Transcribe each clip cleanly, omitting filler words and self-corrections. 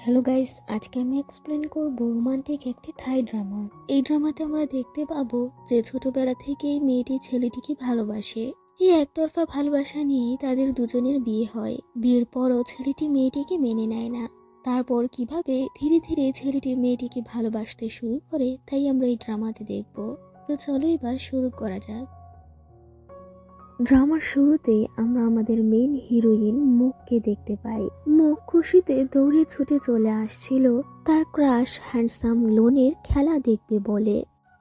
Hello guys, আজকে আমি explain করব রোমান্টিক একটি থাই ড্রামা। এই ড্রামাতে আমরা দেখতে পাবো যে ছোটবেলা থেকেই মেয়েটি ছেলেটিকে ভালোবাসে। এই একতরফা ভালোবাসা নিয়েই তাদের দুজনের বিয়ে হয়। বিয়ের পরও ছেলেটি মেয়েটিকে মেনে নেয় না। তারপর কিভাবে ধীরে ধীরে ছেলেটি মেয়েটিকে ভালোবাসতে শুরু করে তাই আমরা এই ড্রামাতে দেখব। তো চলো এবার শুরু করা যাক। ড্রামার শুরুতেই আমরা আমাদের মেইন হিরোইন মুখকে দেখতে পাই। মুখ খুশিতে দৌড়ে ছুটে চলে আসছিল তার ক্রাশ হ্যান্ডসাম লোনের খেলা দেখবে বলে।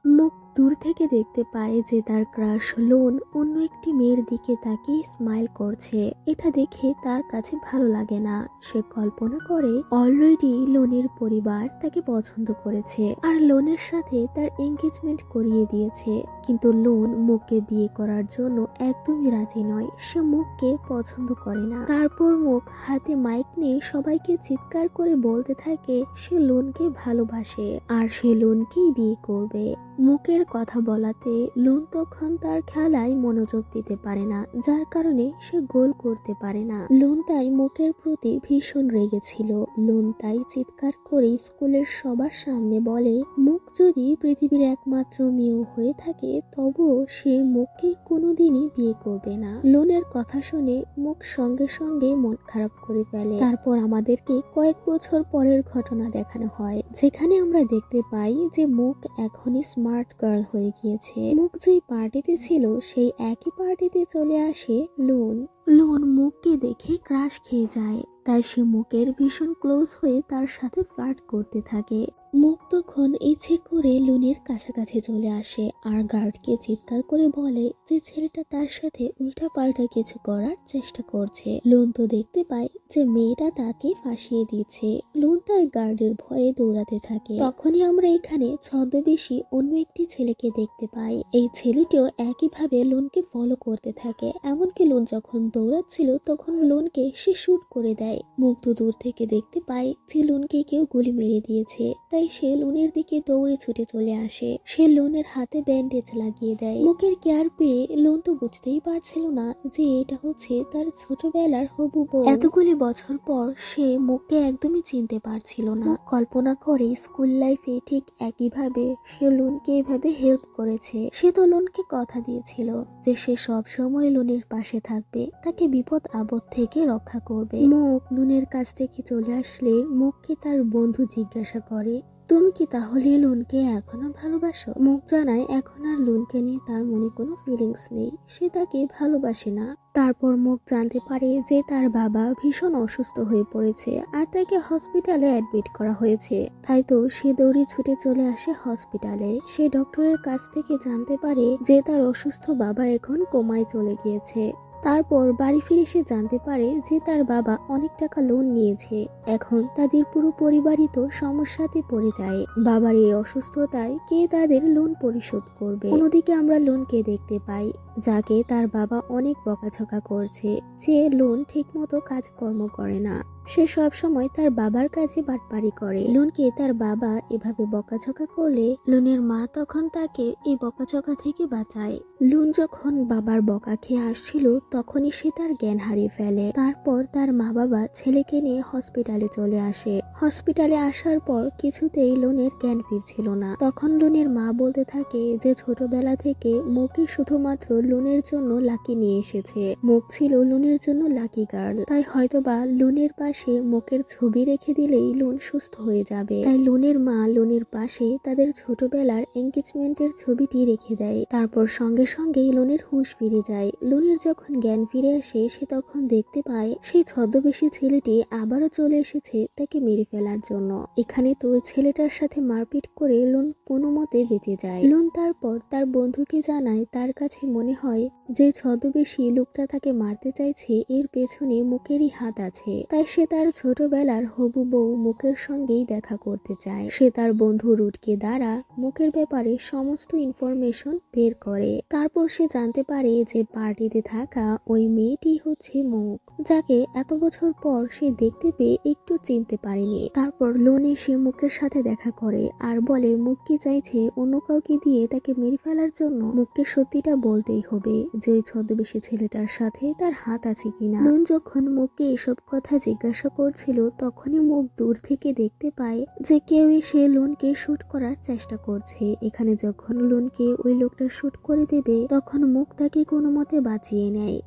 মুখ দূর থেকে দেখতে পায় যে তার ক্রাশ লোন অন্য একটি মেয়ের দিকে তাকিয়ে স্মাইল করছে। এটা দেখে তার কাছে ভালো লাগে না। সে কল্পনা করে অলরেডি লোনের পরিবার তাকে পছন্দ করেছে আর লোনের সাথে তার এঙ্গেজমেন্ট করিয়ে দিয়েছে। কিন্তু লোন মুখকে বিয়ে করার জন্য একদমই রাজি নয়। সে মুখকে পছন্দ করে না। তারপর মুখ হাতে মাইক নিয়ে সবাইকে চিৎকার করে বলতে থাকে সে লোনকে ভালোবাসে আর সে লোনকেই বিয়ে করবে। মুখের কথা বলাতে লোন তখন তার খেলায় মনোযোগ দিতে পারে না, যার কারণে সে গোল করতে পারে না। লোন তাই মুখের প্রতি ভীষণ রেগেছিল। লোন তাই চিৎকার করে স্কুলের সবার সামনে বলে মুখ যদি পৃথিবীর একমাত্র মেয়ে হয়ে থাকে তবুও সে মুখকে কোনোদিনই বিয়ে করবে না। লোনের কথা শুনে মুখ সঙ্গে সঙ্গে মন খারাপ করে ফেলে। তারপর আমাদেরকে কয়েক বছর পরের ঘটনা দেখানো হয়, যেখানে আমরা দেখতে পাই যে মুখ এখনই স্মার্ট গার্ল হয়ে গিয়েছে। মুখ যেই পার্টিতে ছিল সেই একই পার্টিতে চলে আসে লোন। লোন মুখকে দেখে ক্রাশ খেয়ে যায়, তাই সে মুখের ভীষণ ক্লোজ হয়ে তার সাথে ফ্লার্ট করতে থাকে। মুখ তখন ইচ্ছে করে লোনের কাছাকাছি চলে আসে আর গার্ডকে চিৎকার করে বলে যে ছেলেটা তার সাথে উল্টাপাল্টা কিছু করার চেষ্টা করছে। লোন তো দেখতে পায় যে মেয়েটা তাকে ফাঁসিয়ে দিচ্ছে। লোন তার গার্ডের ভয়ে দৌড়াতে থাকে। তখনই আমরা এখানে ছদ্মবেশী অন্য একটি ছেলেকে দেখতে পাই। এই ছেলেটিও একইভাবে লোনকে ফলো করতে থাকে। এমনকি লোন যখন দৌড়াচ্ছিল তখন লোনকে সে শুট করে দেয়। মুখ তো দূর থেকে দেখতে পায় যে লোনকে কেউ গুলি মেরে দিয়েছে, তাই সে লোনের দিকে দৌড়ে ছুটে চলে আসে। সে লোনের হাতে ব্যান্ডেজ লাগিয়ে দেয়। মুখের কেয়ার পেয়ে লোন তো বুঝতেই পারছিল না যে এটা হচ্ছে তার ছোটবেলার হবু বউ। এতগুলি বছর পর সে মুখকে একদমই চিনতে পারছিল না। কল্পনা করে স্কুল লাইফে ঠিক একইভাবে সে লোনকে এভাবে হেল্প করেছে। সে তো লোনকে কথা দিয়েছিল যে সে সব সময় লোনের পাশে থাকবে, তাকে বিপদ আপদ থেকে রক্ষা করবে। মুখ লোনের কাছ থেকে চলে আসলে মুখকে তার বন্ধু জিজ্ঞাসা করে তুমি কি তাহলে লোনকে এখনো ভালোবাসো? মুখ জানায় এখন আর লোনকে নিয়ে তার মনে কোনো ফিলিংস নেই, সে তাকে ভালোবাসে না। তারপর মুখ জানতে পারে যে তার বাবা ভীষণ অসুস্থ হয়ে পড়েছে আর তাকে হসপিটালে অ্যাডমিট করা হয়েছে। তাই তো সে দৌড়ে ছুটে চলে আসে হসপিটালে। সে ডক্টরের কাছ থেকে জানতে পারে যে তার অসুস্থ বাবা এখন কোমায় চলে গিয়েছে। তারপর বাড়ি ফিরে সে জানতে পারে যে তার বাবা অনেক টাকা লোন নিয়েছে। এখন তাদের পুরো পরিবারই তো সমস্যাতে পড়ে যায়। বাবার এই অসুস্থতায় কে তাদের লোন পরিশোধ করবে? অন্যদিকে আমরা লোনকে দেখতে পাই যাকে তার বাবা অনেক বকাঝকা করছে যে লোন ঠিকমতো কাজকর্ম করে না। সে সব সময় তার বাবার কাছে বাটপারি করে। লোনকে তার বাবা এভাবে বকাঝকা করলে লোনের মা তখন তাকে এই বকাঝকা থেকে বাঁচায়। লোন যখন বাবার বকা খেয়ে আসছিল তখনই সে তার জ্ঞান হারিয়ে ফেলে। তারপর তার মা বাবা ছেলেকে নিয়ে হসপিটালে চলে আসে। হসপিটালে আসার পর কিছুতেই লোনের জ্ঞান ফিরছিল না। তখন লোনের মা বলতে থাকে যে ছোটবেলা থেকে মুখই শুধুমাত্র লোনের জন্য লাকি নিয়ে এসেছে। মুখ ছিল লোনের জন্য লাকি গার্ল, তাই হয়তোবা লোনের পাশে মুখের ছবি রেখে দিলেই লোন সুস্থ হয়ে যাবে। তাই লোনের মা লোনের পাশে তাদের ছোটবেলার এঙ্গেজমেন্টের ছবিটি রেখে দেয়। তারপর সঙ্গে সঙ্গেই লোনের হুঁশ ফিরে যায়। লোনের যখন জ্ঞান ফিরে আসে সে তখন দেখতে পায় সেই ছদ্মবেশী ছেলেটি আবারও চলে এসেছে তাকে মেরে ফেলার জন্য। এখানে তো ছেলেটার সাথে মারপিট করে লোন কোনো মতে বেঁচে যায়। লোন তারপর তার বন্ধুকে জানায় তার কাছে মনে হয় যে ছদ্মবেশী লোকটা তাকে মারতে চাইছে এর পেছনে মুখেরই হাত আছে। তাই সে তার ছোটবেলার হবু বউ মুখের সঙ্গেই দেখা করতে চায়। সে তার বন্ধু রুটকে দ্বারা মুখের ব্যাপারে সমস্ত ইনফরমেশন বের করে। তারপর সে জানতে পারে যে পার্টিতে থাকা ওই মেয়েটি হচ্ছে মুখ, যাকে এত বছর পর সে দেখতে পেয়ে একটু চিনতে পারেনি। তারপর লোন এসে মুখের সাথে দেখা করে আর বলে মুখ কি চাইছে অন্য কাউকে দিয়ে তাকে মেরে ফেলার জন্য। মুখকে সত্যিটা বলতেই হবে যে ওই ছদ্মবেশী ছেলেটার সাথে তার হাত আছে কিনা। লোন যখন মুখকে এসব কথা জিজ্ঞাসা জিজ্ঞাসা করছিল তখনই মুখ দূর থেকে দেখতে পায় যে কেউ এসে লোনকে শুট করার চেষ্টা করছে। এখানে যখন লোনকে ওই লোকটা শুট করে দেবে তখন মুখ তাকে কোনো মতে বাঁচিয়ে নেয়,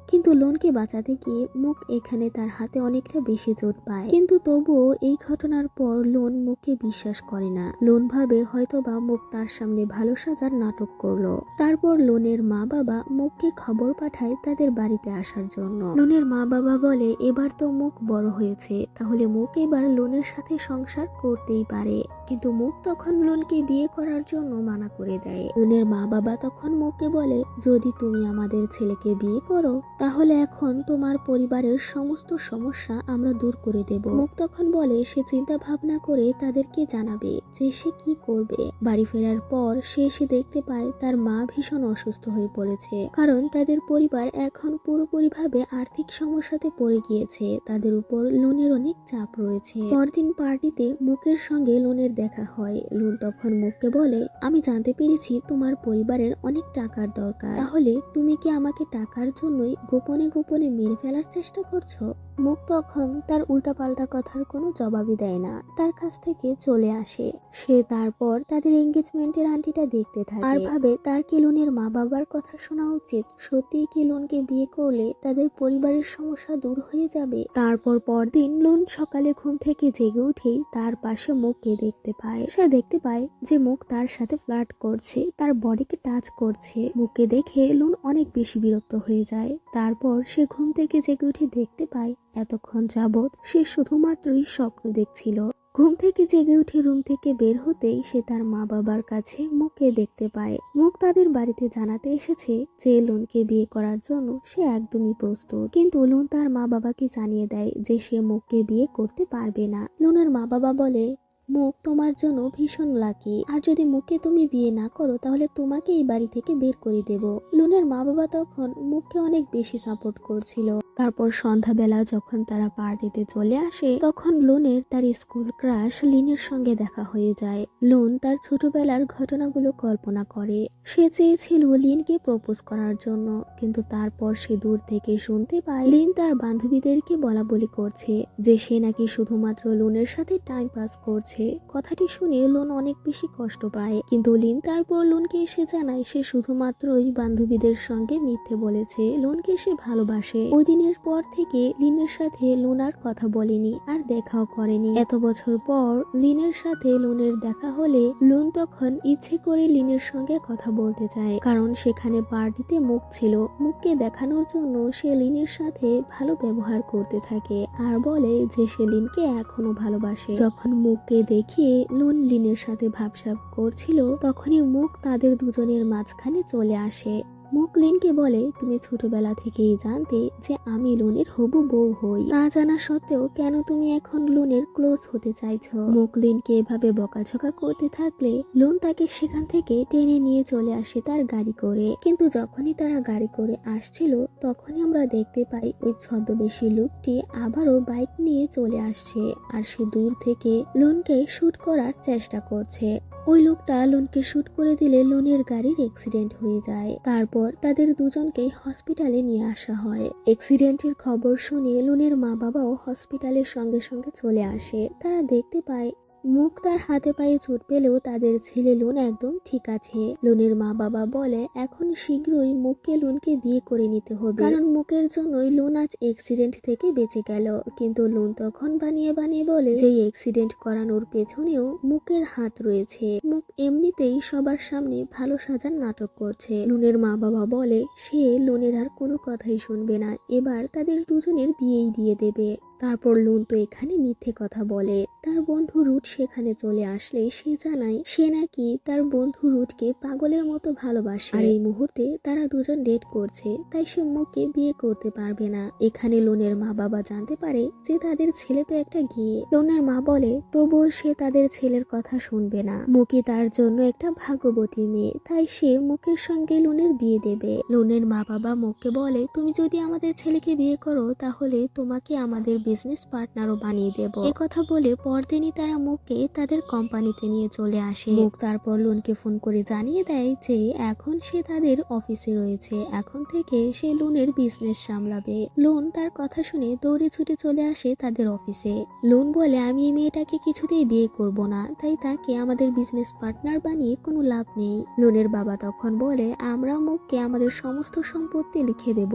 কিন্তু লোনকে বাঁচাতে গিয়ে মুখ এখানে তার হাতে অনেকটা বেশি চোট পায়। কিন্তু তবুও এই ঘটনার পর লোন মুখকে বিশ্বাস করে না। লোন ভাবে হয়তোবা মুখ তার সামনে ভালো সাজার নাটক করলো। তারপর লোনের মা বাবা মুখকে খবর পাঠায় তাদের বাড়িতে আসার জন্য। লোনের মা বাবা বলে এবার তো মুখ বড় হয়েছে, তাহলে মুখ এবার লোনের সাথে সংসার করতেই পারে। কিন্তু মুখ তখন লোনকে বিয়ে করার জন্য মানা করে দেয়। লোনের মা বাবা তখন মুখকে বলে যদি তুমি আমাদের ছেলেকে বিয়ে করো তাহলে এখন তোমার পরিবারের সমস্ত সমস্যা আমরা দূর করে দেব। মুখ তখন বলে সে চিন্তা ভাবনা করে তাদেরকে জানাবে যে সে কি করবে। বাড়ি ফেরার পর সে এসে দেখতে পায় তার মা ভীষণ অসুস্থ হয়ে পড়েছে, কারণ তাদের পরিবার এখন পুরোপুরিভাবে আর্থিক সমস্যাতে পড়ে গিয়েছে। তাদের উপর লোনের অনেক চাপ রয়েছে। পরদিন পার্টিতে মুখের সঙ্গে লোনের দেখা হয়। লোন তখন মুখকে বলে আমি জানতে পেরেছি তোমার পরিবারের অনেক টাকার দরকার, তাহলে তুমি কি আমাকে টাকার জন্যই গোপনে গোপনে মেরে ফেলার চেষ্টা করছো? মুখ তখন তার উল্টাপাল্টা কথার কোনো জবাবই দেয় না, তার কাছ থেকে চলে আসে। সে তারপর তাদের এঙ্গেজমেন্টের আন্টিটা দেখতে থাকে আর ভাবে তার কি লোনের মা বাবার কথা শোনা উচিত। সত্যি কি লোনকে বিয়ে করলে তাদের পরিবারের সমস্যা দূর হয়ে যাবে? তারপর পরদিন লোন সকালে ঘুম থেকে জেগে উঠেই তার পাশে মুখকে দেখতে পায়। সে দেখতে পায় যে মুখ তার সাথে ফ্লার্ট করছে, তার বডিকে টাচ করছে। মুখকে দেখে লোন অনেক বেশি বিরক্ত হয়ে যায়। তারপর সে ঘুম থেকে জেগে উঠে দেখতে পায় এতক্ষণ যাবৎ সে শুধুমাত্রই স্বপ্ন দেখছিল। ঘুম থেকে জেগে উঠে রুম থেকে বের হতেই সে তার মা বাবার কাছে মুখকে দেখতে পায়। মুখ তাদের বাড়িতে জানাতে এসেছে যে লোনকে বিয়ে করার জন্য সে একদমই প্রস্তুত, কিন্তু লোন তার মা বাবাকে জানিয়ে দেয় যে সে মুখকে বিয়ে করতে পারবে না। লোনের মা বাবা বলে মুখ তোমার জন্য ভীষণ লাকি, আর যদি মুখকে তুমি বিয়ে না করো তাহলে তোমাকে এই বাড়ি থেকে বের করে দেব। লোনের মা বাবা তখন মুখকে অনেক বেশি সাপোর্ট করছিল। তারপর সন্ধ্যাবেলা যখন তারা পার্টিতে চলে আসে তখন লোনের তার স্কুল ক্রাশ লিনের সঙ্গে দেখা হয়ে যায়। লোন তার ছোটবেলার ঘটনাগুলো কল্পনা করে। সে চেয়েছিল লিনকে প্রপোজ করার জন্য, কিন্তু তারপর সে দূর থেকে শুনতে পায় লিন তার বান্ধবীদেরকে বলা বলি করছে যে সে নাকি শুধুমাত্র লোনের সাথে টাইম পাস করছে। কথাটি শুনে লোন অনেক বেশি কষ্ট পায়, কিন্তু লিন তারপর লোনকে এসে জানায় সে শুধুমাত্র ওই বান্ধবীদের সঙ্গে মিথ্যে বলেছে, লোনকে সে ভালোবাসে। ওই দিনের পর থেকে লিনের সাথে লোন আর কথা বলেনি, আর দেখাও করেনি। এত বছর পর লিনের সাথে লোনের দেখা হলে লোন তখন ইচ্ছে করে লিনের সঙ্গে কথা বলতে চায়, কারণ সেখানে পার্টিতে মুখ ছিল। মুখকে দেখানোর জন্য সে লিনের সাথে ভালো ব্যবহার করতে থাকে আর বলে যে সে লিনকে এখনো ভালোবাসে। যখন মুখকে দেখিয়ে লোন লিনের সাথে ভাবসাব করছিল তখনই মুখ তাদের দুজনের মাঝখানে চলে আসে। মুখ লিনকে বলে তুমি ছোটবেলা থেকেই জানতে যে আমি লোনের হবু বউ হই, তা জানা সত্ত্বেও কেন তুমি এখন লোনের ক্লোজ হতে চাইছো? মুখ লিনকে এভাবে বকাঝকা করতে থাকলে লোন তাকে সেখান থেকে টেনে নিয়ে চলে আসে তার গাড়ি করে। কিন্তু যখনই তারা গাড়ি করে আসছিল তখনই আমরা দেখতে পাই ওই ছদ্মবেশী লোকটি আবারও বাইক নিয়ে চলে আসছে, আর সে দূর থেকে লোনকে শুট করার চেষ্টা করছে। ওই লোকটা লোনকে শুট করে দিলে লোনের গাড়ির অ্যাক্সিডেন্ট হয়ে যায়। তারপর তাদের দুজনকে হসপিটালে নিয়ে আসা হয়। অ্যাক্সিডেন্টের খবর শুনে লোনের মা বাবাও হসপিটালের সঙ্গে সঙ্গে চলে আসে। তারা দেখতে পায় মুখ তার হাতে পায়ে চোট পেলেও তাদের ছেলে লোন একদম ঠিক আছে। লোনের মা বাবা বলে এখন শীঘ্রই মুখকে লোনকে বিয়ে করে নিতে হবে, কারণ মুখের জন্যই লোন আজ অ্যাক্সিডেন্ট থেকে বেঁচে গেল। কিন্তু লোন তখন বানিয়ে বানিয়ে বলে যে অ্যাক্সিডেন্ট করানোর পেছনেও মুখের হাত রয়েছে। মুখ এমনিতেই সবার সামনে ভালো সাজার নাটক করছে। লোনের মা বাবা বলে সে লোনের আর কোনো কথাই শুনবে না, এবার তাদের দুজনের বিয়েই দিয়ে দেবে। তারপর লোন তো এখানে মিথ্যে কথা বলে। তার বন্ধু রুট সেখানে চলে আসলে সে জানায় সে নাকি তার বন্ধু রুটকে পাগলের মতো ভালোবাসে, আর এই মুহূর্তে তারা দুজন ডেট করছে, তাই সে মুখকে বিয়ে করতে পারবে না। এখানে লোনের মা বাবা জানতে পারে যে তাদের ছেলে তো একটা গিয়ে। লোনের মা বলে তবুও সে তাদের ছেলের কথা শুনবে না। মুখই তার জন্য একটা ভাগ্যবতী মেয়ে, তাই সে মুখের সঙ্গে লোনের বিয়ে দেবে। লোনের মা বাবা মুখকে বলে তুমি যদি আমাদের ছেলেকে বিয়ে করো তাহলে তোমাকে আমাদের বিজনেস পার্টনারও বানিয়ে দেব। কথা বলে পরদিনই তারা মুখকে তাদের কোম্পানিতে নিয়ে চলে আসে। মুখ তারপর লোনকে ফোন করে জানিয়ে দেয় যে এখন সে তাদের অফিসে রয়েছে, এখন থেকে সে লোনের বিজনেস সামলাবে। লোন তার কথা শুনে দৌড়ে ছুটে চলে আসে তাদের অফিসে। লোন বলে আমি এই মেয়েটাকে কিছুতেই বিয়ে করব না, তাই তাকে আমাদের বিজনেস পার্টনার বানিয়ে কোনো লাভ নেই। লোনের বাবা তখন বলে আমরা মুখকে আমাদের সমস্ত সম্পত্তি লিখে দেব,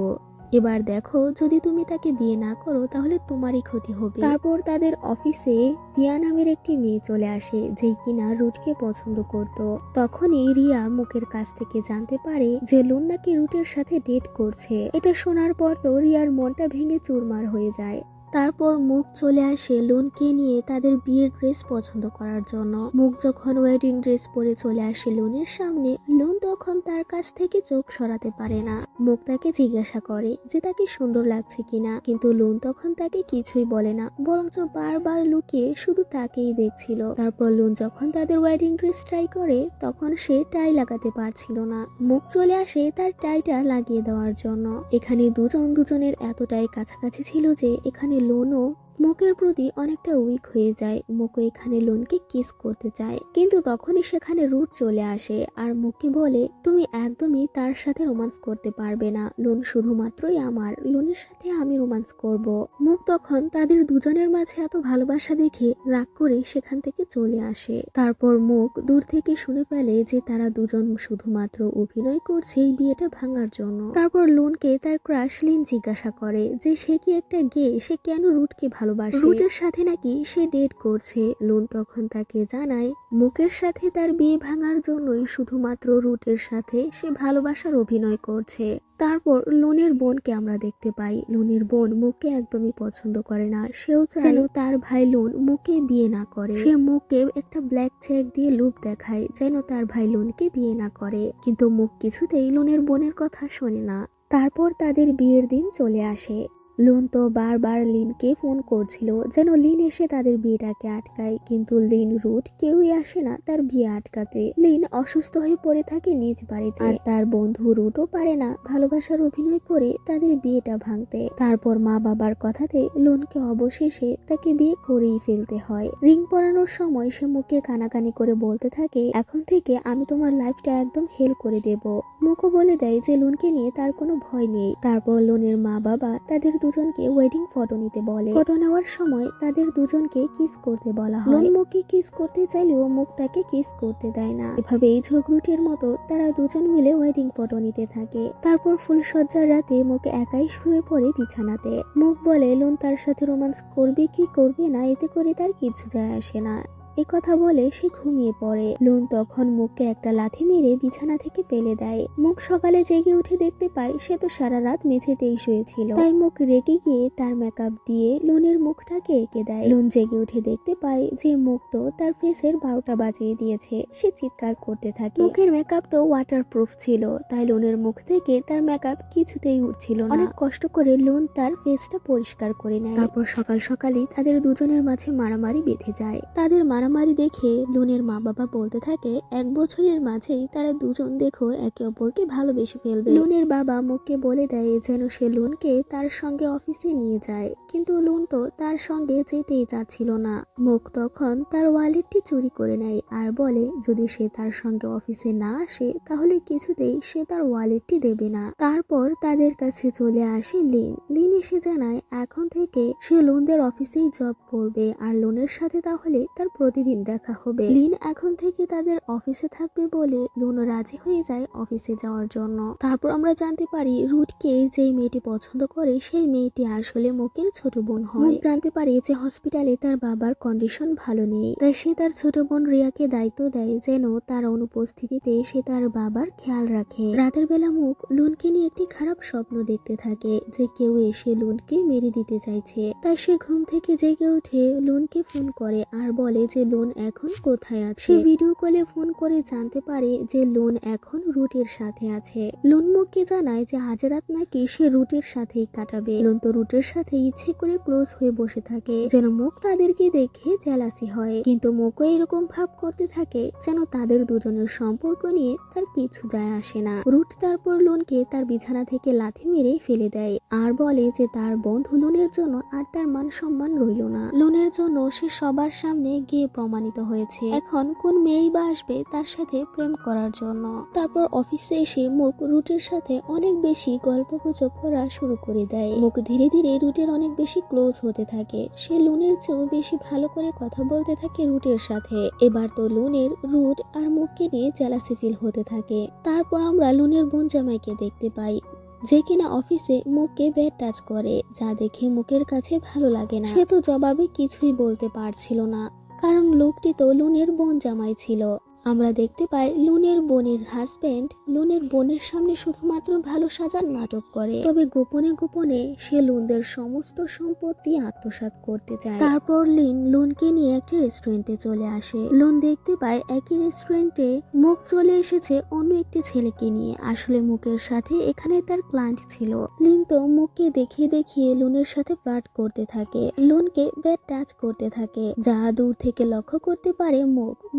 এবার দেখো যদি তুমি তাকে বিয়ে না করো তাহলে তোমারই ক্ষতি হবে। তারপর তাদের অফিসে রিয়া নামের একটি মেয়ে চলে আসে যে কিনা রুটকে পছন্দ করত। তখনই রিয়া মুখের কাছ থেকে জানতে পারে যে লোন নাকি রুটের সাথে ডেট করছে। এটা শোনার পর তো রিয়ার মনটা ভেঙে চুরমার হয়ে যায়। তারপর মুখ চলে আসে লোনকে নিয়ে তাদের বিয়ের ড্রেস পছন্দ করার জন্য। মুখ যখন ওয়েডিং ড্রেস পরে চলে আসে লোনের সামনে, লোন তখন তার কাছ থেকে চোখ সরাতে পারে না। মুখ তাকে জিজ্ঞাসা করে যে তাকে সুন্দর লাগছে কিনা, কিন্তু লোন তখন তাকে কিছুই বলে না, বরঞ্চ বারবার লুকিয়ে শুধু তাকেই দেখছিল। তারপর লোন যখন তাদের ওয়েডিং ড্রেস ট্রাই করে তখন সে টাই লাগাতে পারছিল না। মুখ চলে আসে তার টাইটা লাগিয়ে দেওয়ার জন্য। এখানে দুজনের এতটাই কাছাকাছি ছিল যে এখানে লোনও মুখের প্রতি অনেকটা উইক হয়ে যায়। মুখ এখানে লোনকে কিস করতে চায়, কিন্তু তখনই সেখানে রুট চলে আসে আর মুখকে বলে তুমি একদমই তার সাথে রোমান্স করতে পারবে না, লোন শুধুমাত্রই আমার, লোনের সাথে আমি রোমান্স করব। মুখ তখন তাদের দুজনের মাঝে এত ভালোবাসা দেখে রাগ করে সেখান থেকে চলে আসে। তারপর মুখ দূর থেকে শুনে ফেলে যে তারা দুজন শুধুমাত্র অভিনয় করছে এই বিয়েটা ভাঙার জন্য। তারপর লোনকে তার ক্রাশ লিন জিজ্ঞাসা করে যে সে কি একটা গে, সে কেন রুটকে ভালোবাসে, রুটের সাথে নাকি সে ডেট করছে। লোন তখন তাকে জানায় মুখের সাথে তার বিয়ে ভাঙার জন্যই শুধুমাত্র রুটের সাথে সে ভালোবাসার অভিনয় করছে। তারপর লোনের বোনকে আমরা দেখতে পাই। লোনের বোন মুখকে একদমই পছন্দ করে না, সেও চায় তার ভাই লোন মুখকে বিয়ে না করে। সে মুখকে একটা ব্ল্যাক চেক দিয়ে লুপ দেখায় যেন তার ভাই লোনকে বিয়ে না করে, কিন্তু মুখ কিছুতেই লোনের বোনের কথা শোনে না। তারপর তাদের বিয়ের দিন চলে আসে। লোন তো বারবার লিনকে ফোন করছিল যেন লিন এসে তাদের বিয়েটাকে আটকায়, কিন্তু লিন রুট কেউই আসে না তার বিয়ে আটকাতে। লিন অসুস্থ হয়ে পড়ে থাকে নিজ বাড়িতে, আর তার বন্ধু রুটও পারে না ভালোবাসার অভিনয় করে তাদের বিয়েটা ভাঙতে। তারপর মা বাবার কথাতে লোনকে অবশেষে তাকে বিয়ে করেই ফেলতে হয়। রিং পরানোর সময় সে মুখে কানাকানি করে বলতে থাকে এখন থেকে আমি তোমার লাইফটা একদম হেল করে দেব। মুখও বলে দেয় যে লোনকে নিয়ে তার কোনো ভয় নেই। তারপর লোনের মা বাবা তাদের দুজনকে ওয়েডিং ফটো নিতে বলে। ফটো নেওয়ার সময় তাদের দুজনকে কিস করতে বলা হয়। লোন মুখকে কিস করতে চাইলেও মুখ তাকে কিস করতে দেয় না। এভাবেই ঝগড়ুটের মতো তারা দুজন মিলে ওয়েডিং ফটো নিতে থাকে। তারপর ফুলসজ্জার রাতে মুখ একাই শুয়ে পড়ে বিছানাতে। মুখ বলে লোন তার সাথে রোমান্স করবে কি করবে না এতে করে তার কিছু যায় আসে না। কথা বলে সে ঘুমিয়ে পড়ে। লোন তখন মুখকে একটা লাথি মেরে বিছানা থেকে ফেলে দেয়। মুখ সকালে জেগে উঠে দেখতে পায় সে তো সারা রাত মেঝেতেই শুয়েছিল, তাই মুখ রেগে গিয়ে তার মেকআপ দিয়ে লোনের মুখটাকে এঁকে দেয়। লোন জেগে উঠে দেখতে পায় যে মুখ তো তার ফেসের 12টা বাজিয়ে দিয়েছে। সে চিৎকার করতে থাকে। মুখের মেকআপ তো ওয়াটারপ্রুফ ছিল, তাই লোনের মুখ থেকে তার মেকআপ কিছুতেই উঠছিল না। অনেক কষ্ট করে লোন তার ফেসটা পরিষ্কার করে নেয়। তারপর সকাল সকালই তাদের দুজনের মাঝে মারামারি বেঁধে যায়। তাদের মারামারি দেখে লোনের মা বাবা বলতে থাকে 1 বছরের মাঝেই তারা দুজন দেখো একে অপরকে ভালোবেসে ফেলবে। লোনের বাবা মুখকে বলে দেয় যেন সে লোনকে তার সঙ্গে অফিসে নিয়ে যায়, কিন্তু লোন তো তার সঙ্গে যেতেই চাচ্ছিল না। মুখ তখন তার ওয়ালেটটি চুরি করে নেয় আর বলে যদি সে তার সঙ্গে অফিসে না আসে তাহলে কিছুতেই সে তার ওয়ালেটটি দেবে না। তারপর তাদের কাছে চলে আসে লিন এসে জানায় এখন থেকে সে লোনদের অফিসেই জব করবে আর লোনের সাথে তাহলে তার প্রতিদিন দেখা হবে। লিন এখন থেকে তাদের অফিসে থাকবে বলে লোন রাজি হয়ে যায় অফিসে যাওয়ার জন্য। তারপর আমরা জানতে পারি রুটকে যেই মেয়েটি পছন্দ করে সেই মেয়েটি আসলে মুখের ছোট বোন হয়। জানতে পারি যে হসপিটালে তার বাবার কন্ডিশন ভালো নেই, তাই সে তার ছোট বোন রিয়াকে দায়িত্ব দেয় যেন তার অনুপস্থিতিতে সে তার বাবার খেয়াল রাখে। রাতের বেলা মুখ লোনকে নিয়ে একটি খারাপ স্বপ্ন দেখতে থাকে যে কেউ এসে লোনকে মেরে দিতে চাইছে, তাই সে ঘুম থেকে জেগে উঠে লোনকে ফোন করে আর বলে যে যে লোন এখন কোথায় আছে। সে ভিডিও কলে ফোন করে জানতে পারে যে লোন এখন রুটের সাথে আছে। লোন মুখকে জানায় যে আজ রাত নাকি সে রুটের সাথেই কাটাবে। লোন তো রুটের সাথে ইচ্ছে করে ক্লোজ হয়ে বসে থাকে যেন মুখ তাদেরকে দেখে জেলাসি হয়, কিন্তু মুখও এরকম ভাব করতে থাকে যেন তাদের দুজনের সম্পর্ক নিয়ে তার কিছু যায় আসে না। রুট তারপর লোনকে তার বিছানা থেকে লাথি মেরে ফেলে দেয় আর বলে যে তার বন্ধু লোনের জন্য আর তার মান সম্মান রইল না। লোনের জন্য সে সবার সামনে গিয়ে প্রমাণিত হয়েছে। এখন কোন মেয়েই বা আসবে তার সাথে প্রেম করার জন্য। তারপর অফিসে এসে মুখ রুটের সাথে অনেক বেশি গল্পগুজব করা শুরু করে দেয়। মুখ ধীরে ধীরে রুটের অনেক বেশি ক্লোজ হতে থাকে। সে লোনের চেয়েও বেশি ভালো করে কথা বলতে থাকে রুটের সাথে। এবার তো লোনের রুট আর মুখকে নিয়ে জেলাসি ফিল হতে থাকে। তারপর আমরা লোনের বোন জামাইকে দেখতে পাই যে কিনা অফিসে মুখকে ব্যাড টাচ করে, যা দেখে মুখের কাছে ভালো লাগে না। সে তো জবাবে কিছুই বলতে পারছিল না, কারণ লোকটি তো লুনের বোন জামাই ছিল। আমরা দেখতে পাই লুনের বোনের হাজবেন্ড লুনের বোনের সামনে শুধুমাত্র ভালো সাজার নাটক করে, তবে গোপনে গোপনে সে লুনদের সমস্ত সম্পত্তি আত্মসাৎ করতে চায়। তারপর লিন লুনকে নিয়ে একটি রেস্টুরেন্টে চলে আসে। লুন দেখতে পায় একই রেস্টুরেন্টে মুখ চলে এসেছে অন্য একটি ছেলেকে নিয়ে। আসলে মুখের সাথে এখানে তার ক্লায়েন্ট ছিল। লিন তো মুখকে দেখিয়ে দেখিয়ে লুনের সাথে ফ্লার্ট করতে থাকে, লুনকে ব্যাড টাচ করতে থাকে, যা দূর থেকে লক্ষ্য করতে পারে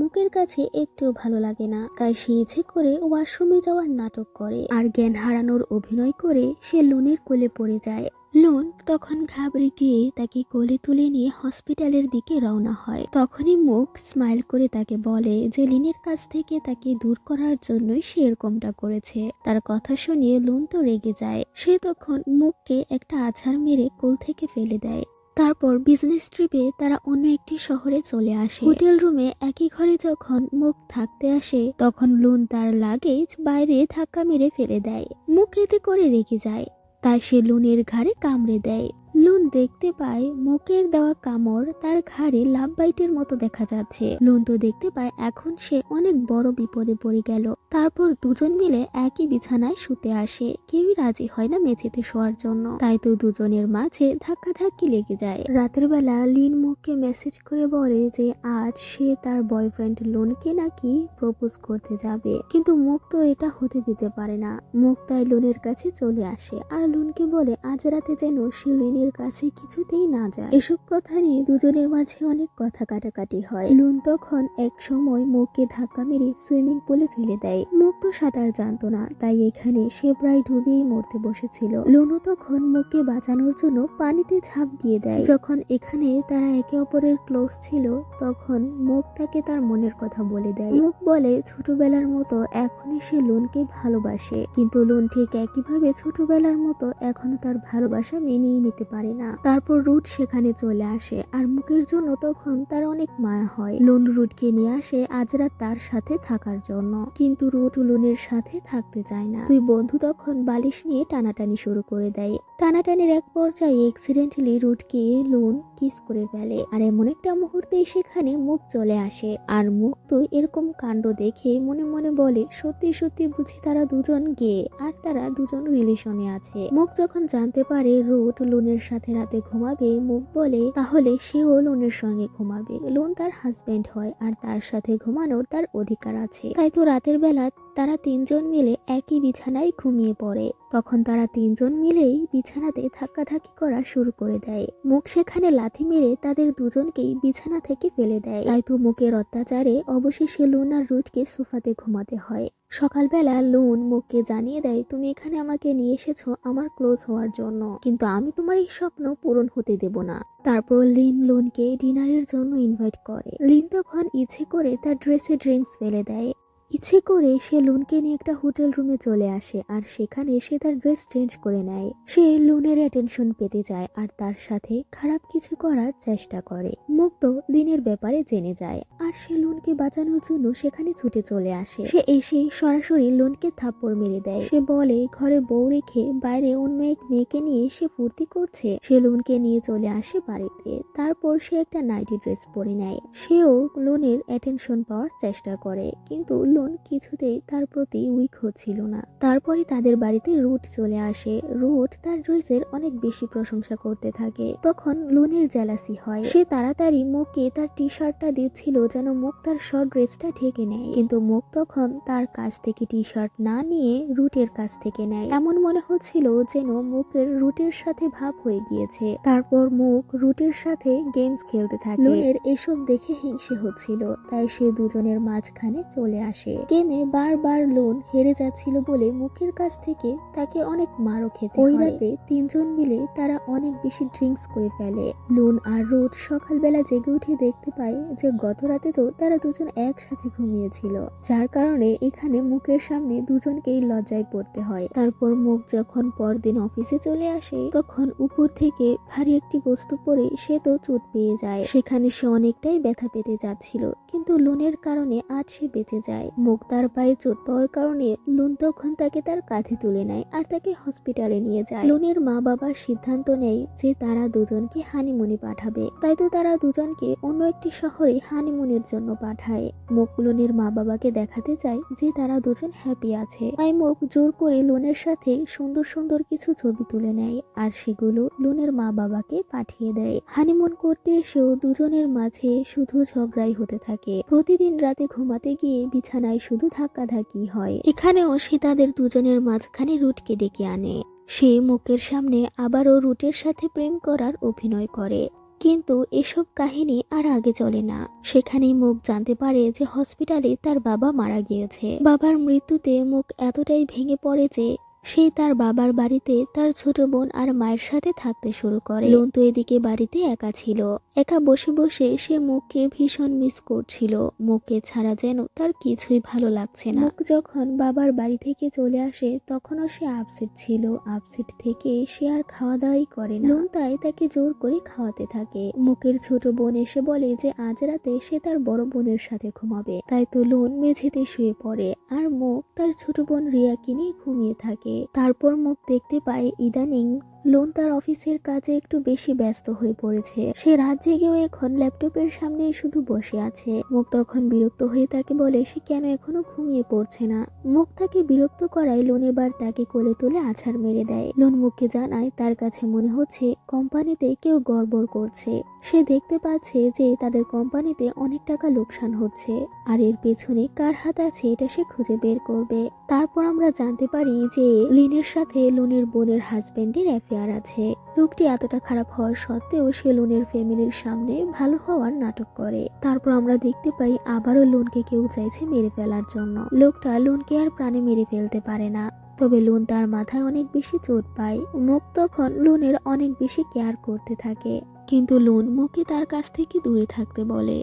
মুখের কাছে একটু ভালো লাগে না। তাই সে ইচ্ছে করে ওয়াশরুমে যাওয়ার নাটক করে আর জ্ঞান হারানোর অভিনয় করে সে লুনের কোলে পড়ে যায়। লুন তখন ঘাবড়ে গিয়ে তাকে কোলে তুলে নিয়ে হসপিটালের দিকে রওনা হয়। তখনই মুখ স্মাইল করে তাকে বলে যে লিনের কাছ থেকে তাকে দূর করার জন্যই সে এরকমটা করেছে। তার কথা শুনিয়ে লুন তো রেগে যায়। সে তখন মুখকে একটা আছাড় মেরে কোল থেকে ফেলে দেয়। তারপর বিজনেস ট্রিপে তারা অন্য একটি শহরে চলে আসে। হোটেল রুমে একই ঘরে যখন মুখ থাকতে আসে তখন লুন তার লাগেজ বাইরে ধাক্কা মেরে ফেলে দেয়। মুখ এতে করে রেগে যায়, তাই সে লুনের ঘাড়ে কামড়ে দেয়। লুন দেখতে পায় মুখের দেওয়া কামড় তার ঘাড়ে লাভ বাইটের মতো দেখা যাচ্ছে। লুন তো দেখতে পায় এখন সে অনেক বড় বিপদে পড়ে গেল। তারপর দুজন মিলে একই বিছানায় শুতে আসে। কেউই রাজি হয় না মেঝেতে শোয়ার জন্য, তাই তো দুজনের মাঝে ধাক্কাধাক্কি লেগে যায়। রাতের বেলা লিন মুখকে মেসেজ করে বলে যে আজ সে তার বয়ফ্রেন্ড লুনকে নাকি প্রপোজ করতে যাবে, কিন্তু মুখ তো এটা হতে দিতে পারে না। মুখ তাই লুনের কাছে চলে আসে আর লুনকে বলে আজ রাতে যেন সে লিনের কাছে কিছুতেই না যায়। এসব কথা নিয়ে দুজনের মাঝে অনেক কথা কাটাকাটি হয়। লুন তখন এক সময় মুখকে ধাক্কা মেরে সুইমিং পুলে ফেলে দেয়। মুখ তো সাঁতার জানতো না, তাই এখানে সে প্রায় ডুবেই মরতে বসেছিল। লুনও তখন মুখকে বাঁচানোর জন্য পানিতে ঝাঁপ দিয়ে দেয়। যখন এখানে তারা একে অপরের ক্লোজ ছিল তখন মুখ তাকে তার মনের কথা বলে দেয়। মুখ বলে ছোটবেলার মতো এখনই সে লুনকে ভালোবাসে, কিন্তু লুন ঠিক একইভাবে ছোটবেলার মতো এখনো তার ভালোবাসা মেনেই নিতে পারে না। তারপর রুট সেখানে চলে আসে আর মুখের জন্য তখন তার অনেক মায়া হয়। লুন রুটকে নিয়ে আসে আজ রাত তার সাথে থাকার জন্য, কিন্তু রুট লুনের সাথে থাকতে চায় না। দুই বন্ধু তখন বালিশ নিয়ে টানাটানি শুরু করে দেয়। টানাটানির এক পর্যায়ে অ্যাক্সিডেন্টালি রুটকে লুন কিস করে ফেলে আর এমন একটা মুহূর্তে সেখানে মুখ চলে আসে। আর মুখ তো এরকম কাণ্ড দেখে মনে মনে বলে সত্যি সত্যি বুঝি তারা দুজন গে আর তারা দুজন রিলেশনে আছে। মুখ যখন জানতে পারে রুট লুনের সাথে রাতে ঘুমাবে, মুখ বলে তাহলে সেও লুনের সঙ্গে ঘুমাবে। লুন তার হাজবেন্ড হয় আর তার সাথে ঘুমানোর তার অধিকার আছে। তাই তো রাতের বেলা তারা তিনজন মিলে একই বিছানায় ঘুমিয়ে পড়ে। তখন তারা তিনজন মিলেই বিছানাতে ধাক্কাধাক্কি করা শুরু করে দেয়। মুখ সেখানে লাথি মেরে তাদের দুজনকেই বিছানা থেকে ফেলে দেয়। তাই তো মুখের অত্যাচারে অবশেষে লুন আর রুটকে সোফাতে ঘুমাতে হয়। সকালবেলা লুন মুখকে জানিয়ে দেয় তুমি এখানে আমাকে নিয়ে এসেছো আমার ক্লোজ হওয়ার জন্য, কিন্তু আমি তোমার এই স্বপ্ন পূরণ হতে দেব না। তারপর লিন লুনকে ডিনারের জন্য ইনভাইট করে। লিন তখন ইচ্ছে করে তার ড্রেসে ড্রিঙ্কস ফেলে দেয়। ইচ্ছে করে সে লুনকে নিয়ে একটা হোটেল রুমে চলে আসে আর সেখানে সে তার ড্রেস চেঞ্জ করে নেয়। সে লুনের অ্যাটেনশন পেতে যায় আর তার সাথে খারাপ কিছু করার চেষ্টা করে। মুক্ত লিনের ব্যাপারে জেনে যায় আর সে লুনকে বাঁচানোর জন্য সেখানে ছুটে চলে আসে। সে এসে সরাসরি লুনকে থাপ্পড় মেরে দেয়। সে বলে ঘরে বউ রেখে বাইরে অন্য এক মেয়েকে নিয়ে সে ফুর্তি করছে। সে লুনকে নিয়ে চলে আসে বাড়িতে। তারপর সে একটা নাইটি ড্রেস পরে নেয়। সেও লুনের অ্যাটেনশন পাওয়ার চেষ্টা করে, কিন্তু লোন কিছুতেই তার প্রতি উইক হচ্ছিল না। তারপরে তাদের বাড়িতে রুট চলে আসে। রুট তার ড্রেসের অনেক বেশি প্রশংসা করতে থাকে। তখন লোনের জেলাসি হয়। সে তাড়াতাড়ি মুখকে তার টি শার্টটা দিচ্ছিল যেন মুখ তার শর্ট ড্রেসটা ঢেকে নেয়, কিন্তু মুখ তখন তার কাছ থেকে টি শার্ট না নিয়ে রুটের কাছ থেকে নেয়। এমন মনে হচ্ছিল যেন মুখের রুটের সাথে ভাব হয়ে গিয়েছে। তারপর মুখ রুটের সাথে গেমস খেলতে থাকে। লোনের এসব দেখে হিংসে হচ্ছিল, তাই সে দুজনের মাঝখানে চলে আসে। গেমে বারবার লোন হেরে যাচ্ছিল বলে মুখের কাছ থেকে তাকে অনেক মারও খেতে হয়। ওই রাতে তিনজন মিলে তারা অনেক বেশি ড্রিঙ্কস করে ফেলে। লোন আর রুট সকালবেলা জেগে উঠে দেখতে পায় যে গত রাতে তো তারা দুজন একসাথে ঘুমিয়েছিল, যার কারণে এখানে মুখের সামনে দুজনকেই লজ্জায় পড়তে হয়। তারপর মুখ যখন পরদিন অফিসে চলে আসে তখন উপর থেকে ভারী একটি বস্তু পড়ে সে তো চোট পেয়ে যায়। সেখানে সে অনেকটাই ব্যথা পেতে যাচ্ছিল, কিন্তু লোনের কারণে আজ সে বেঁচে যায়। মুখ তার পায়ে চোট পাওয়ার কারণে লোন তখন তাকে তার কাঁধে তুলে নেয় আর তাকে হসপিটালে নিয়ে যায়। লোনের মা বাবা সিদ্ধান্ত নেয় যে তারা দুজনকে হানিমুনে পাঠাবে, তাই তো তারা দুজনকে অন্য একটি শহরে হানিমুনের জন্য পাঠায়। মুখ লোনের মা বাবাকে দেখাতে চায় যে তারা দুজন হ্যাপি আছে, তাই মুখ জোর করে লোনের সাথে সুন্দর সুন্দর কিছু ছবি তুলে নেয় আর সেগুলো লোনের মা বাবাকে পাঠিয়ে দেয়। হানিমুন করতে এসেও দুজনের মাঝে শুধু ঝগড়াই হতে থাকে। প্রতিদিন রাতে ঘুমাতে গিয়ে বিছানায় শুধু ধাক্কাধাক্কি হয়। এখানেও সে তাদের দুজনের মাঝখানে রুটকে ডেকে আনে। সে মুখের সামনে আবারও রুটের সাথে প্রেম করার অভিনয় করে, কিন্তু এসব কাহিনী আর আগে চলে না। সেখানেই মুখ জানতে পারে যে হসপিটালে তার বাবা মারা গিয়েছে। বাবার মৃত্যুতে মুখ এতটাই ভেঙে পড়ে যে সে তার বাবার বাড়িতে তার ছোট বোন আর মায়ের সাথে থাকতে শুরু করে। লোন তো এদিকে বাড়িতে একা ছিল। একা বসে বসে সে মুখকে ভীষণ মিস করছিল। মুখকে ছাড়া যেন তার কিছুই ভালো লাগছে না। মুখ যখন বাবার বাড়ি থেকে চলে আসে তখনও সে আপসেট ছিল। আপসেট থেকে সে আর খাওয়া দাওয়াই করে না। লোন তাই তাকে জোর করে খাওয়াতে থাকে। মুখের ছোট বোন এসে বলে যে আজ রাতে সে তার বড় বোনের সাথে ঘুমাবে, তাই তো লোন মেঝেতে শুয়ে পড়ে আর মুখ তার ছোট বোন রিয়াকে নিয়ে ঘুমিয়ে থাকে। তারপর মুখ দেখতে পায় ইদানিং লোন তার অফিসের কাজে একটু বেশি ব্যস্ত হয়ে পড়েছে। সে রাত জেগেও এখন ল্যাপটপের সামনে শুধু বসে আছে। মুখ তখন বিরক্ত হয়ে তাকে বলে সে কেন এখনো ঘুমিয়ে পড়ছে না। মুখ তাকে বিরক্ত করায় লোন এবার তাকে কোলে তুলে আছাড় মেরে দেয়। লোন মুখকে জানায় তার কাছে মনে হচ্ছে কোম্পানিতে কেউ গড়বড় করছে। সে দেখতে পাচ্ছে যে তাদের কোম্পানিতে অনেক টাকা লোকসান হচ্ছে, আর এর পেছনে কার হাত আছে এটা সে খুঁজে বের করবে। তারপর আমরা জানতে পারি যে লিনের সাথে লোনের বোনের হাজবেন্ডের অ্যাফেয়ার আছে। লোকটি এতটা খারাপ হওয়ার সত্ত্বেও সে লোনের ফ্যামিলির সামনে ভালো হওয়ার নাটক করে। তারপর আমরা দেখতে পাই আবারও লোনকে কেউ চাইছে মেরে ফেলার জন্য। লোকটা লোনকে আর প্রাণে মেরে ফেলতে পারে না, তবে লোন তার মাথায় অনেক বেশি চোট পায়। মুখ তখন লোনের অনেক বেশি কেয়ার করতে থাকে, কিন্তু লোন মুখকে তার কাছ থেকে দূরে থাকতে বলে।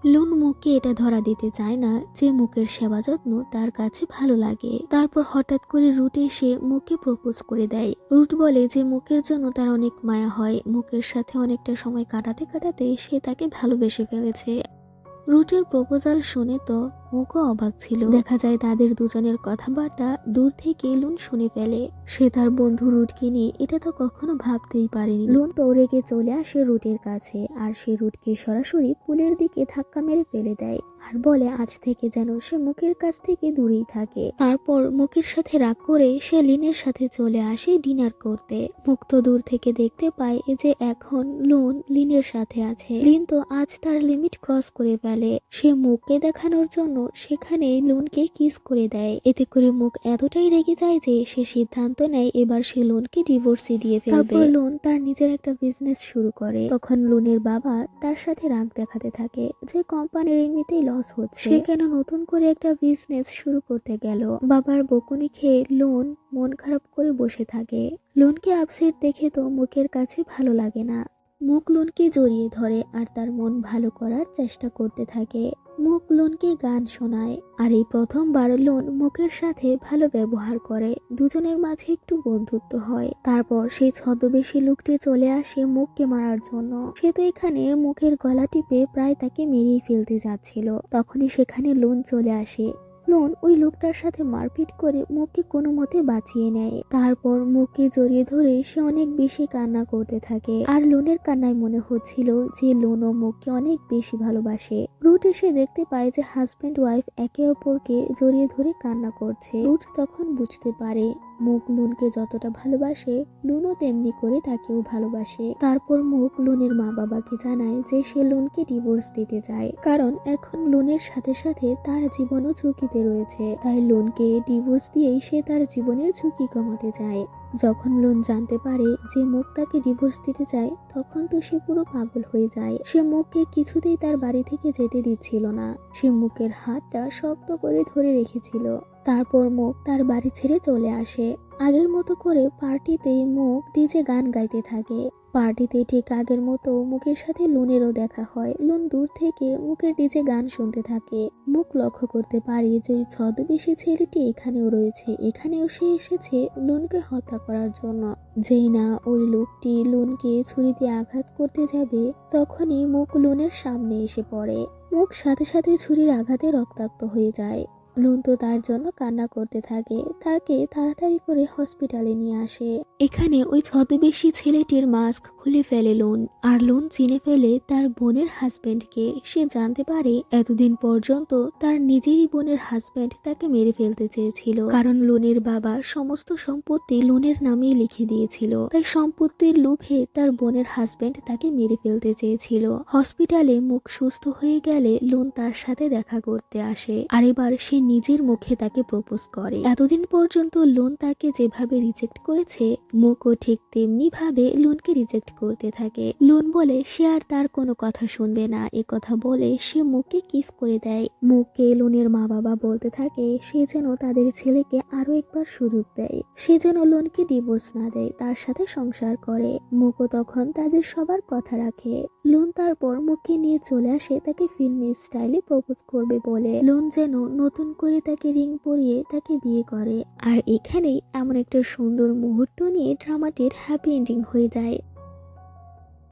লোন মুখকে এটা ধরা দিতে চায় না যে মুখের সেবা যত্ন তার কাছে ভালো লাগে। তারপর হঠাৎ করে রুট এসে মুখকে প্রপোজ করে দেয়। রুট বলে যে মুখের জন্য তার অনেক মায়া হয়, মুখের সাথে অনেকটা সময় কাটাতে কাটাতে সে তাকে ভালোবেসে ফেলেছে। রুটের প্রপোজাল শুনে তো মুখও অবাক ছিল। দেখা যায় তাদের দুজনের কথাবার্তা দূর থেকে লোন শুনে ফেলে। সে তার বন্ধু রুটকে নিয়ে এটা তো কখনো ভাবতেই পারেনি। লোন তো রেগে চলে আসে রুটের কাছে আর সে রুটকে সরাসরি পুলের দিকে ধাক্কা মেরে ফেলে দেয় আর বলে আজ থেকে যেন সে মুখের কাছ থেকে দূরেই থাকে। তারপর মুখের সাথে রাগ করে সে লিনের সাথে চলে আসে ডিনার করতে। মুখ তো দূর থেকে দেখতে পায় যে এখন লোন লিনের সাথে আছে। লিন তো আজ তার লিমিট ক্রস করে ফেলে। সে মুখকে দেখানোর জন্য সেখানে লোনকে কিস করে দেয়। এতে করে মুখ এতটাই রেগে যায় যে সে সিদ্ধান্ত নেয় এবার সে লোনকে ডিভোর্সই দিয়ে ফেলবে। তারপর লোন তার নিজের একটা বিজনেস শুরু করে। তখন লোনের বাবা তার সাথে রাগ দেখাতে থাকে যে কোম্পানির এমনিতেই লস হচ্ছে, সে কেন নতুন করে একটা বিজনেস শুরু করতে গেল। বাবার বকুনি খেয়ে লোন মন খারাপ করে বসে থাকে। লোনকে আপসেট দেখে তো মুখের কাছে ভালো লাগে না। মুখ লোনকে জড়িয়ে ধরে আর তার মন ভালো করার চেষ্টা করতে থাকে। মুখ লোনকে গান শোনায় আর এই প্রথমবার লোন মুখের সাথে ভালো ব্যবহার করে। দুজনের মাঝে একটু বন্ধুত্ব হয়। তারপর সেই ছদ্মবেশী লোকটি চলে আসে মুখকে মারার জন্য। সে তো এখানে মুখের গলা টিপে প্রায় তাকে মেরেই ফেলতে যাচ্ছিল। তখনই সেখানে লোন চলে আসে। লোন ওই লোকটার সাথে মারপিট করে মুখকে কোনো মতে বাঁচিয়ে নেয়। তারপর মুখকে জড়িয়ে ধরে সে অনেক বেশি কান্না করতে থাকে। আর লোনের কান্নায় মনে হচ্ছিল যে লোন ও মুখকে অনেক বেশি ভালোবাসে। রুট এসে দেখতে পায় যে হাজব্যান্ড ওয়াইফ একে অপরকে জড়িয়ে ধরে কান্না করছে। রুট তখন বুঝতে পারে মুখ লুনকে যতটা ভালোবাসে লুনও তেমনি করে তাকেও ভালোবাসে। তারপর মুখ লুনের মা বাবাকে জানায় যে সে লুনকে ডিভোর্স দিতে চায়, কারণ এখন লুনের সাথে সাথে তার জীবনও ঝুঁকিতে রয়েছে। তাই লুনকে ডিভোর্স দিয়েই সে তার জীবনের ঝুঁকি কমাতে চায়। যখন লুন জানতে পারে যে মুখ তাকে ডিভোর্স দিতে চায়, তখন তো সে পুরো পাগল হয়ে যায়। সে মুখকে কিছুতেই তার বাড়ি থেকে যেতে দিচ্ছিল না। সে মুখের হাতটা শক্ত করে ধরে রেখেছিল। তারপর মুখ তার বাড়ি ছেড়ে চলে আসে। আগের মতো করে পার্টিতে মুখ ডিজে গান গাইতে থাকে। পার্টিতে ঠিক আগের মতো মুখের সাথে লুনেরও দেখা হয়। লুন দূর থেকে মুখের ডিজে গান শুনতে থাকে। মুখ লক্ষ্য করতে পারে যে ওই ছদ্মবেশী ছেলেটি এখানেও রয়েছে। এখানেও সে এসেছে লুনকে হত্যা করার জন্য। যেই না ওই লোকটি লুনকে ছুরি দিয়ে আঘাত করতে যাবে, তখনই মুখ লুনের সামনে এসে পড়ে। মুখ সাথে সাথে ছুরির আঘাতে রক্তাক্ত হয়ে যায়। লুন তো তার জন্য কান্না করতে থাকে। তাকে তাড়াতাড়ি করে হসপিটালে নিয়ে আসে। এখানে ওই ছদ্মবেশী ছেলেটির মাস্ক খুলে ফেলে লুন, আর লুন চিনে ফেলে তার বোনের হাজবেন্ডকে। সে জানতে পারে এতদিন পর্যন্ত তার নিজেরই বোনের হাজবেন্ড তাকে মেরে ফেলতে চেয়েছিল, কারণ লুনের বাবা সমস্ত সম্পত্তি লুনের নামেই লিখে দিয়েছিল। তাই সম্পত্তির লোভে তার বোনের হাজবেন্ড তাকে মেরে ফেলতে চেয়েছিল। হসপিটালে মুখ সুস্থ হয়ে গেলে লুন তার সাথে দেখা করতে আসে, আর এবার সে নিজের মুখে তাকে প্রপোজ করে। এতদিন পর্যন্ত লুন তাকে যেভাবে রিজেক্ট করেছে, মুখও ঠিক তেমনি ভাবে লুনকে রিজেক্ট করতে থাকে। লুন বলে সে আর তার কোনো কথা শুনবে না। এ কথা বলে সে মুখকে কিস করে দেয়। মুখকে লুনের মা বাবা বলতে থাকে সে যেন তাদের ছেলেকে আরো একবার সুযোগ দেয়। সে যেন লুনকে ডিভোর্স না দেয়, তার সাথে সংসার করে। মুখও তখন তাদের সবার কথা রাখে। লুন তারপর মুখকে নিয়ে চলে আসে তাকে ফিল্মি স্টাইলে প্রপোজ করবে বলে। লুন যেন নতুন করে তাকে রিং পরিয়ে তাকে বিয়ে করে। আর এখানেই এমন একটা সুন্দর মুহূর্ত নিয়ে ড্রামাটির হ্যাপি এন্ডিং হয়ে যায়।